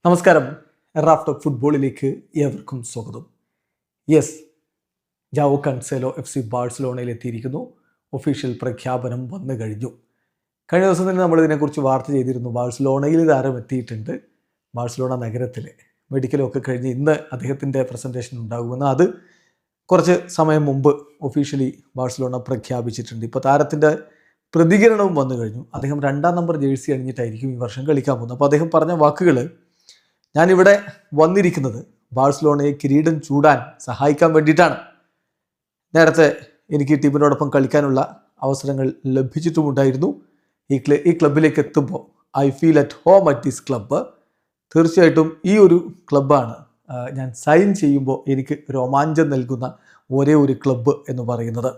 നമസ്കാരം. Raf talk ഫുട്ബോളിലേക്ക് ഏവർക്കും സ്വാഗതം. യെസ്, ജാവോ കൻസേലോ FC ബാഴ്സലോണയിൽ എത്തിയിരിക്കുന്നു. ഒഫീഷ്യൽ പ്രഖ്യാപനം വന്നു കഴിഞ്ഞു. കഴിഞ്ഞ ദിവസം തന്നെ നമ്മളിതിനെക്കുറിച്ച് വാർത്ത ചെയ്തിരുന്നു. ബാഴ്സലോണയിൽ താരം എത്തിയിട്ടുണ്ട്. ബാഴ്സലോണ നഗരത്തിൽ മെഡിക്കലൊക്കെ കഴിഞ്ഞ് ഇന്ന് അദ്ദേഹത്തിൻ്റെ പ്രസൻറ്റേഷൻ ഉണ്ടാകുമെന്ന് അത് കുറച്ച് സമയം മുമ്പ് ഒഫീഷ്യലി ബാഴ്സലോണ പ്രഖ്യാപിച്ചിട്ടുണ്ട്. ഇപ്പോൾ താരത്തിൻ്റെ പ്രതികരണവും വന്നു കഴിഞ്ഞു. അദ്ദേഹം 2-ാം നമ്പർ ജേഴ്സി അണിഞ്ഞിട്ടായിരിക്കും ഈ വർഷം കളിക്കാൻ പോകുന്നത്. അപ്പോൾ അദ്ദേഹം പറഞ്ഞ വാക്കുകൾ: ഞാനിവിടെ വന്നിരിക്കുന്നത് ബാഴ്സലോണയെ കിരീടം ചൂടാൻ സഹായിക്കാൻ വേണ്ടിയിട്ടാണ്. നേരത്തെ എനിക്ക് ടീമിനോടൊപ്പം കളിക്കാനുള്ള അവസരങ്ങൾ ലഭിച്ചിട്ടുമുണ്ടായിരുന്നു. ഈ ക്ലബിലേക്ക് എത്തുമ്പോൾ I feel at home at this club. തീർച്ചയായിട്ടും ഈ ഒരു ക്ലബ്ബാണ് ഞാൻ സൈൻ ചെയ്യുമ്പോൾ എനിക്ക് രോമാഞ്ചം നൽകുന്ന ഒരേ ഒരു ക്ലബ്ബ് എന്ന് പറയുന്നത്.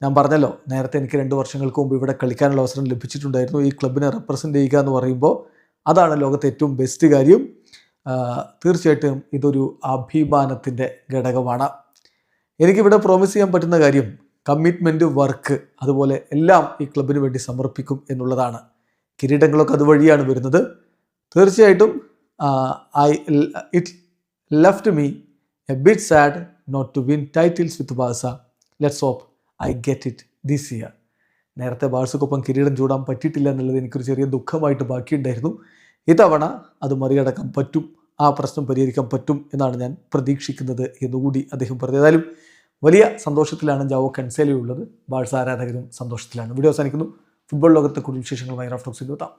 ഞാൻ പറഞ്ഞല്ലോ, നേരത്തെ എനിക്ക് 2 വർഷങ്ങൾക്ക് മുമ്പ് ഇവിടെ കളിക്കാനുള്ള അവസരം ലഭിച്ചിട്ടുണ്ടായിരുന്നു. ഈ ക്ലബിനെ റെപ്രസെൻ്റ് ചെയ്യുക എന്ന് പറയുമ്പോൾ അതാണ് ലോകത്തെ ഏറ്റവും ബെസ്റ്റ് കാര്യം. തീർച്ചയായിട്ടും ഇതൊരു അഭിമാനത്തിൻ്റെ ഘടകമാണ്. എനിക്കിവിടെ പ്രോമിസ് ചെയ്യാൻ പറ്റുന്ന കാര്യം കമ്മിറ്റ്മെൻറ്റ്, വർക്ക്, അതുപോലെ എല്ലാം ഈ ക്ലബിന് വേണ്ടി സമർപ്പിക്കും എന്നുള്ളതാണ്. കിരീടങ്ങളൊക്കെ അതുവഴിയാണ് വരുന്നത്. തീർച്ചയായിട്ടും it left me a bit sad not to win titles with Barca. Let's hope I get it this year. നേരത്തെ ബാഴ്സക്കൊപ്പം കിരീടം ചൂടാൻ പറ്റിയിട്ടില്ല എന്നുള്ളത് എനിക്കൊരു ചെറിയ ദുഃഖമായിട്ട് ബാക്കിയുണ്ടായിരുന്നു. ഇത്തവണ അത് മറികടക്കാൻ പറ്റും, ആ പ്രശ്നം പരിഹരിക്കാൻ പറ്റും എന്നാണ് ഞാൻ പ്രതീക്ഷിക്കുന്നത് എന്നുകൂടി അദ്ദേഹം പറഞ്ഞു. ഏതായാലും വലിയ സന്തോഷത്തിലാണ് ജാവോ കൻസേലോ ഉള്ളത്. ബാഴ്സ ആരാധകരും സന്തോഷത്തിലാണ്. വീഡിയോ അവസാനിക്കുന്നു. ഫുട്ബോൾ ലോകത്തെ കൂടുതൽ വിശേഷങ്ങളുമായി റാഫ് ടോക്സിൽ എത്താം.